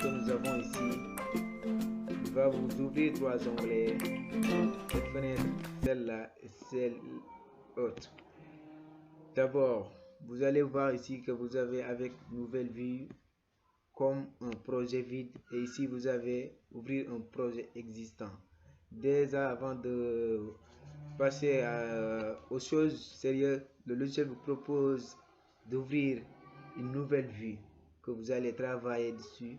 que nous avons ici, il va vous ouvrir 3 onglets. Cette fenêtre, celle-là et celle autre. D'abord, vous allez voir ici que vous avez avec nouvelle vue comme un projet vide, et ici vous avez ouvrir un projet existant. Déjà, avant de passer aux choses sérieuses, le logiciel vous propose d'ouvrir une nouvelle vue que vous allez travailler dessus,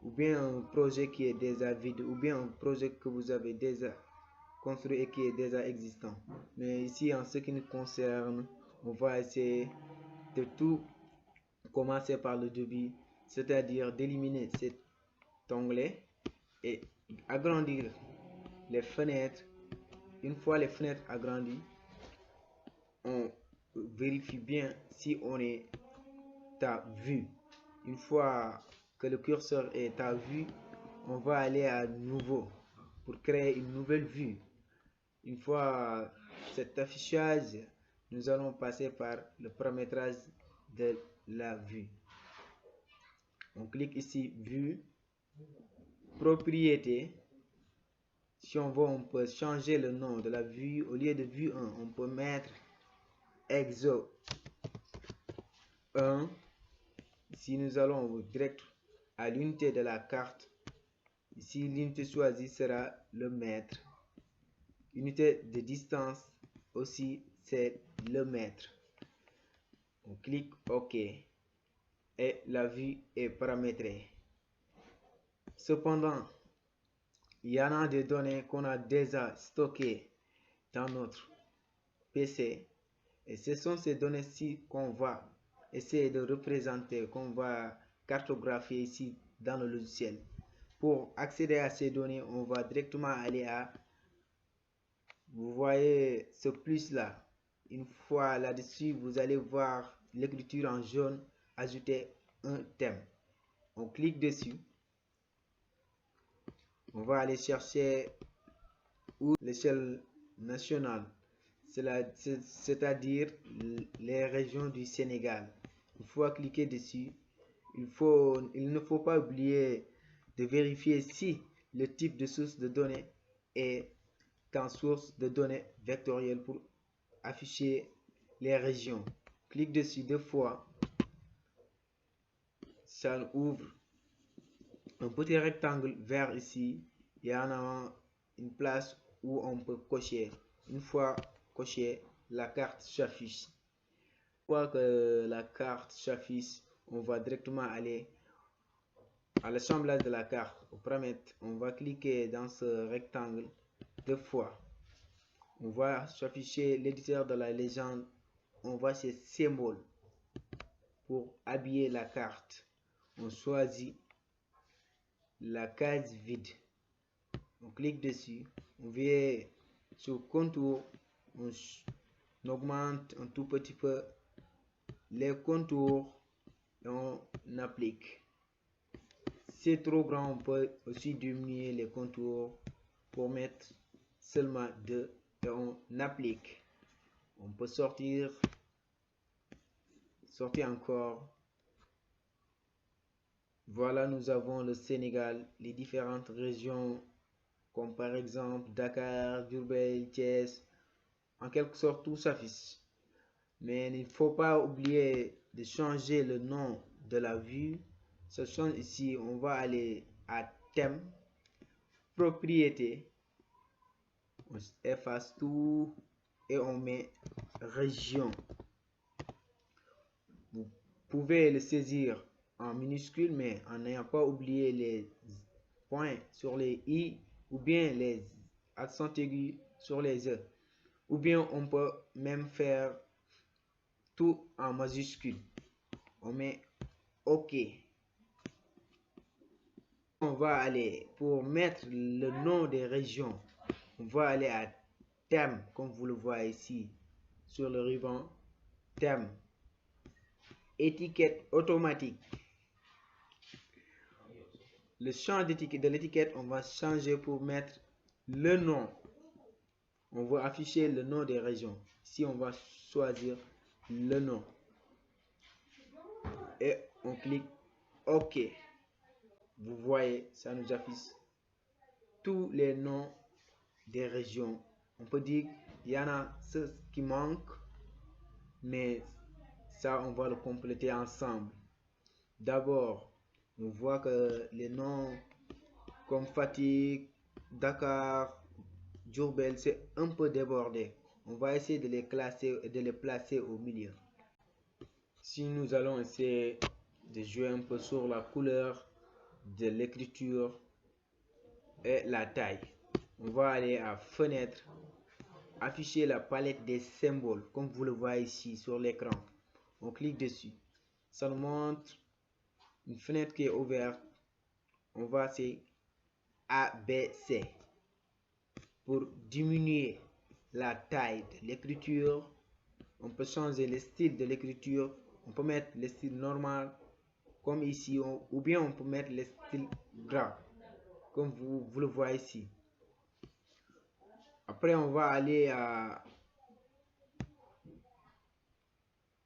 ou bien un projet qui est déjà vide, ou bien un projet que vous avez déjà construit et qui est déjà existant. Mais ici, en ce qui nous concerne, on va essayer de tout commencer par le début, c'est-à-dire d'éliminer cet onglet et agrandir les fenêtres. Une fois les fenêtres agrandies, on vérifie bien si on est à vue. Une fois que le curseur est à vue, on va aller à nouveau pour créer une nouvelle vue. Une fois cet affichage, nous allons passer par le paramétrage de la vue. On clique ici vue, propriété. Si on veut, on peut changer le nom de la vue. Au lieu de vue 1, on peut mettre exo 1. Si nous allons direct à l'unité de la carte, ici l'unité choisie sera le mètre. Unité de distance aussi, c'est le mètre. On clique OK et la vue est paramétrée. Cependant, il y en a des données qu'on a déjà stockées dans notre PC, et ce sont ces données-ci qu'on va essayer de représenter, qu'on va cartographier ici dans le logiciel. Pour accéder à ces données, on va directement aller à, vous voyez ce plus là. Une fois là-dessus, vous allez voir l'écriture en jaune, ajouter un thème. On clique dessus. On va aller chercher l'échelle nationale, c'est-à-dire les régions du Sénégal. Une fois cliquer dessus, il ne faut pas oublier de vérifier si le type de source de données est en source de données vectorielle pour afficher les régions. Clique dessus 2 fois, ça ouvre un petit rectangle vert ici. Il y en a une place où on peut cocher. Une fois coché, la carte s'affiche. Une fois que la carte s'affiche, on va directement aller à l'assemblage de la carte. Au paramètre, on va cliquer dans ce rectangle 2 fois. On va s'afficher l'éditeur de la légende. On va chez symbole pour habiller la carte. On choisit la case vide. On clique dessus. On vient sur contour. On augmente un tout petit peu les contours et on applique. Si c'est trop grand, on peut aussi diminuer les contours pour mettre seulement 2 et on applique. On peut sortir encore. Voilà, nous avons le Sénégal, les différentes régions comme par exemple Dakar, Diourbel, Thiès. En quelque sorte, tout s'affiche. Mais il ne faut pas oublier de changer le nom de la vue. Ce change ici, on va aller à thème, propriété, on efface tout et on met région. Vous pouvez le saisir en minuscule, mais en n'ayant pas oublié les points sur les i ou bien les accents aigus sur les e. Ou bien on peut même faire tout en majuscule. On met OK. On va aller pour mettre le nom des régions. On va aller à thème, comme vous le voyez ici sur le ruban. Thème. Étiquette automatique. Le champ de l'étiquette, on va changer pour mettre le nom. On va afficher le nom des régions. Ici, on va choisir le nom. Et on clique OK. vous voyez, ça nous affiche tous les noms des régions. On peut dire qu'il y en a ceux qui manquent, mais ça, on va le compléter ensemble. D'abord, on voit que les noms comme Fatick, Dakar, Diourbel, c'est un peu débordé. On va essayer de les classer et de les placer au milieu. Si nous allons essayer de jouer un peu sur la couleur de l'écriture et la taille, on va aller à Fenêtre, afficher la palette des symboles, comme vous le voyez ici sur l'écran. On clique dessus. Ça nous montre une fenêtre qui est ouverte. On va c'est ABC. Pour diminuer la taille de l'écriture, on peut changer le style de l'écriture. On peut mettre le style normal, comme ici, ou bien on peut mettre le style gras, comme vous le voyez ici. Après, on va aller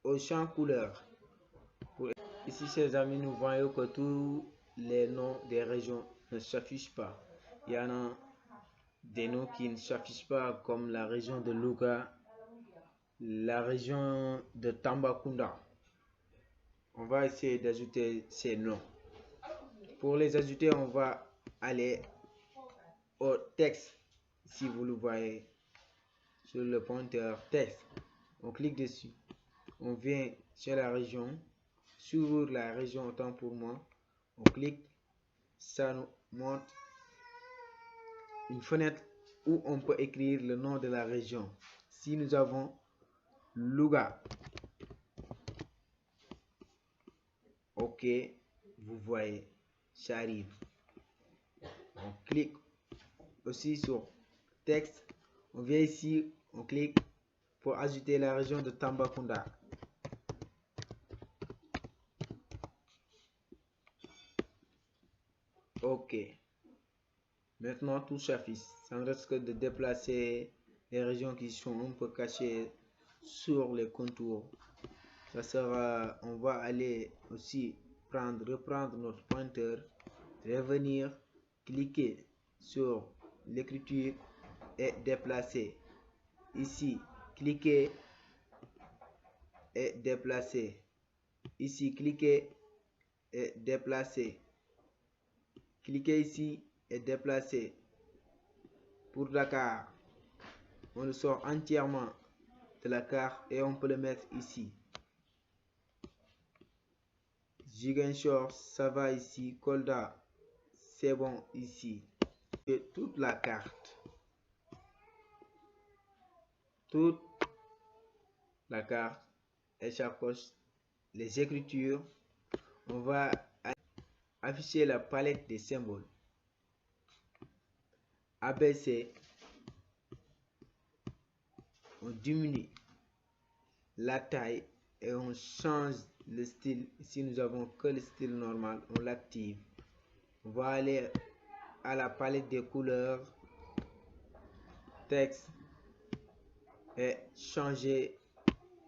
au champ couleur. Ici, chers amis, nous voyons que tous les noms des régions ne s'affichent pas. Il y en a des noms qui ne s'affichent pas, comme la région de Louga, la région de Tambacounda. On va essayer d'ajouter ces noms. Pour les ajouter, on va aller au texte. Si vous le voyez sur le pointeur texte, on clique dessus. On vient sur la région. Sur la région, autant pour moi, on clique. Ça nous montre une fenêtre où on peut écrire le nom de la région. Si nous avons Louga, ok, vous voyez, ça arrive. On clique aussi sur texte. On vient ici, on clique pour ajouter la région de Tambacounda. Ok. Maintenant, tout s'affiche. Ça ne reste que de déplacer les régions qui sont un peu cachées sur les contours. Ça sera, on va aller aussi reprendre notre pointeur, revenir, cliquer sur l'écriture et déplacer. Ici, cliquez et déplacer. Ici, cliquez et déplacer. Cliquez ici et déplacer. Pour Dakar, on le sort entièrement de la carte et on peut le mettre ici. Ziguinchor, ça va ici. Kolda, c'est bon ici. Et toute la carte. Toute la carte et chaque poche, les écritures. On va afficher la palette des symboles. ABC. On diminue la taille et on change le style. Si nous avons que le style normal, on l'active. On va aller à la palette des couleurs, texte et changer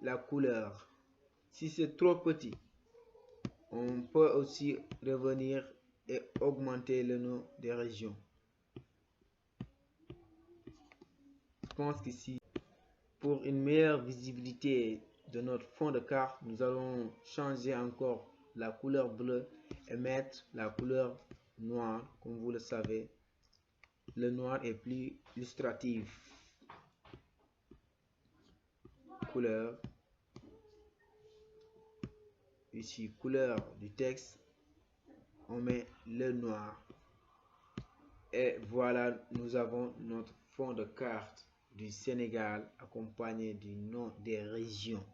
la couleur. Si c'est trop petit, on peut aussi revenir et augmenter le nom des régions. Je pense qu'ici, pour une meilleure visibilité de notre fond de carte, nous allons changer encore la couleur bleue et mettre la couleur noire. Comme vous le savez, le noir est plus illustratif. Couleur. Ici, couleur du texte. On met le noir. Et voilà, nous avons notre fond de carte du Sénégal accompagné du nom des régions.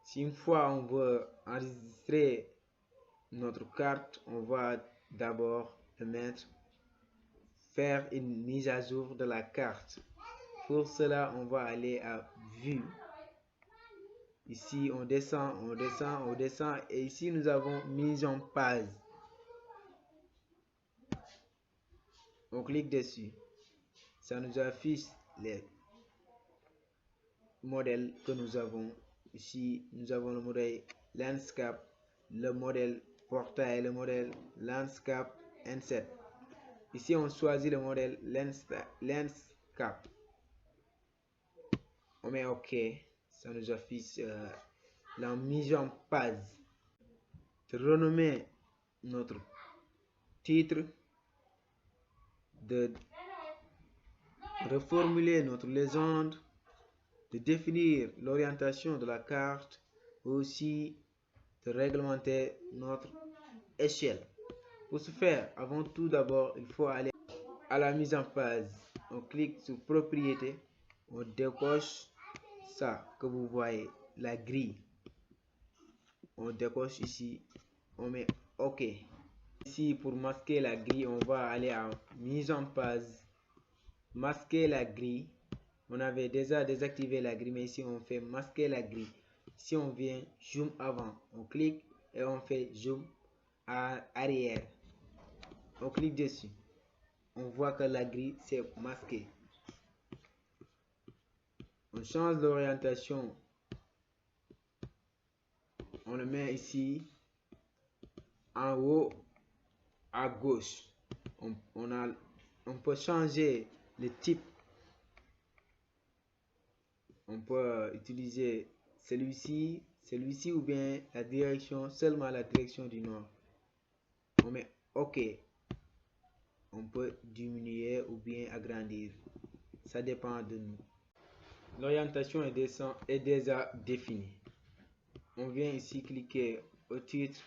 Si une fois on veut enregistrer notre carte, on va d'abord le mettre, faire une mise à jour de la carte. Pour cela, on va aller à Vue. Ici, on descend, on descend, on descend. Et ici, nous avons mise en page. On clique dessus. Ça nous affiche les modèles que nous avons. Ici, nous avons le modèle Landscape, le modèle portail, le modèle Landscape N7. Ici, on choisit le modèle Landscape. On met OK. Ça nous affiche la mise en page. De renommer notre titre, de reformuler notre légende, de définir l'orientation de la carte, aussi de réglementer notre échelle. Pour ce faire, avant tout d'abord, il faut aller à la mise en page. On clique sur propriété, on décoche ça que vous voyez, la grille. On décoche ici, on met OK. Ici, pour masquer la grille, on va aller à mise en page, masquer la grille. On avait déjà désactivé la grille, mais ici on fait masquer la grille. Si on vient zoom avant, on clique et on fait zoom à arrière. On clique dessus. On voit que la grille s'est masquée. On change l'orientation. On le met ici en haut à gauche. On peut changer le type. On peut utiliser celui-ci ou bien la direction, seulement la direction du nord. On met OK. On peut diminuer ou bien agrandir. Ça dépend de nous. L'orientation est déjà définie. On vient ici cliquer au titre.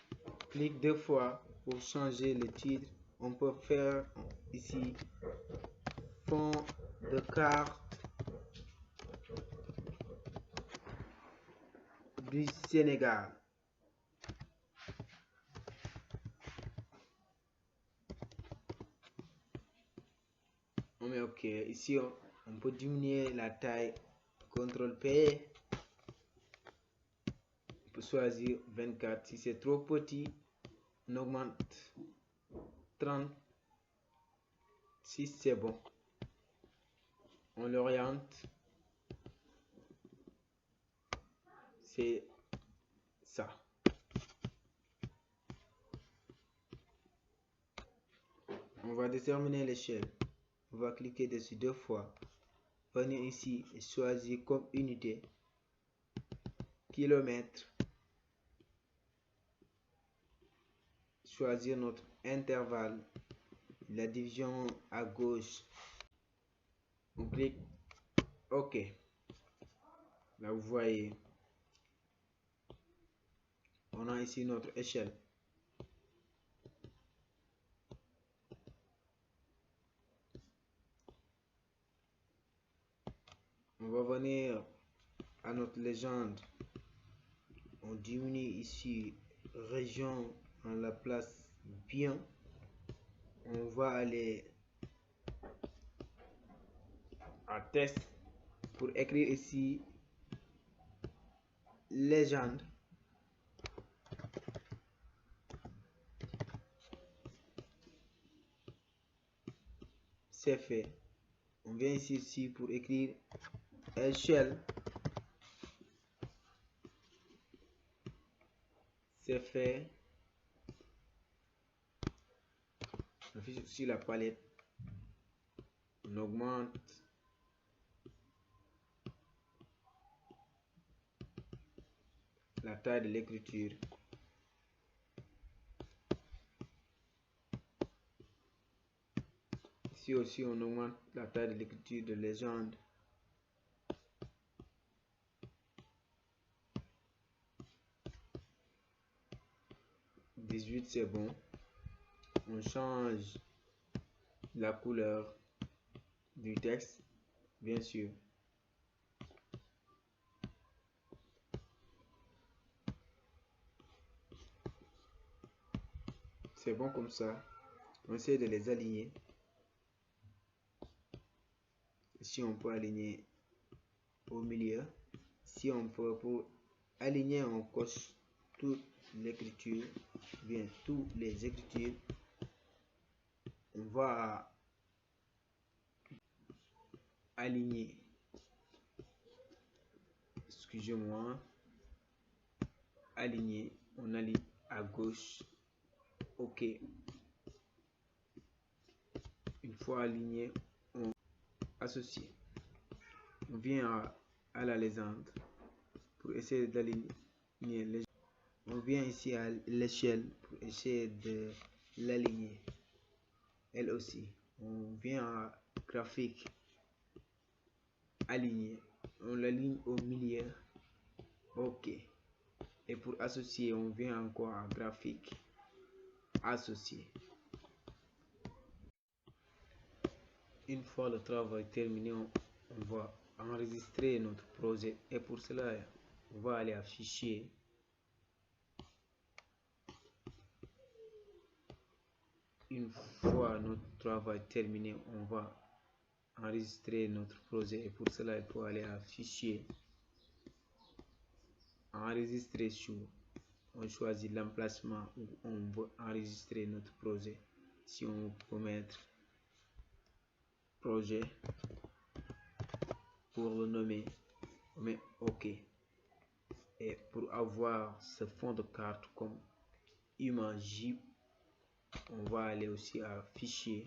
Clique 2 fois pour changer le titre. On peut faire ici fond de carte du Sénégal. On met OK. Ici, on peut diminuer la taille. CTRL P. On peut choisir 24. Si c'est trop petit, on augmente 30. Si c'est bon, on l'oriente. C'est ça. On va déterminer l'échelle. On va cliquer dessus 2 fois. Venir ici et choisir comme unité kilomètre. Choisir notre intervalle. La division à gauche. On clique OK. Là vous voyez, on a ici notre échelle. On va venir à notre légende. On diminue ici région, on la place bien. On va aller à test pour écrire ici légende. C'est fait. On vient ici pour écrire échelle. C'est fait. On affiche aussi la palette. On augmente. La taille de l'écriture. Ici aussi on augmente la taille de l'écriture de légende. C'est bon. On change la couleur du texte, bien sûr. C'est bon comme ça. On essaie de les aligner. Si on peut aligner au milieu. Si on peut, pour aligner, on coche toute l'écriture, bien toutes les écritures. On va aligner, excusez-moi, aligner, on aligne à gauche OK. Une fois aligné, on associe. On vient à la légende pour essayer d'aligner les. On vient ici à l'échelle pour essayer de l'aligner. Elle aussi. On vient à graphique, aligner. On l'aligne au milieu. OK. Et pour associer, on vient encore à graphique, associer. Une fois le travail terminé, on va enregistrer notre projet. Et pour cela, on va aller à fichier. Une fois notre travail terminé, on va enregistrer notre projet. Et pour cela, il faut aller à fichier, enregistrer sur. On choisit l'emplacement où on veut enregistrer notre projet. Si on peut mettre projet pour le nommer, on met OK. Et pour avoir ce fond de carte comme image, on va aller aussi à fichier,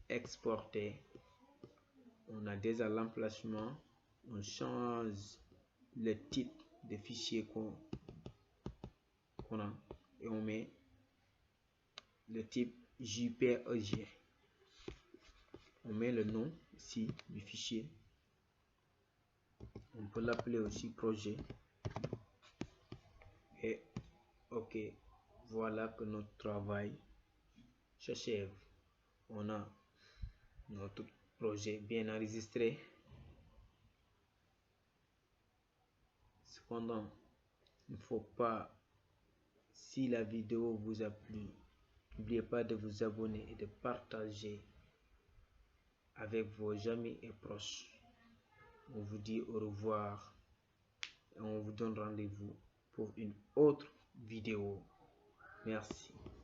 exporter. On a déjà l'emplacement. On change le type de fichier qu'on a et on met le type JPEG. On met le nom ici du fichier. On peut l'appeler aussi projet. Et OK, voilà que notre travail s'achève. On a notre projet bien enregistré. Cependant, il ne faut pas, si la vidéo vous a plu, n'oubliez pas de vous abonner et de partager avec vos amis et proches. On vous dit au revoir et on vous donne rendez-vous pour une autre vidéo. Merci.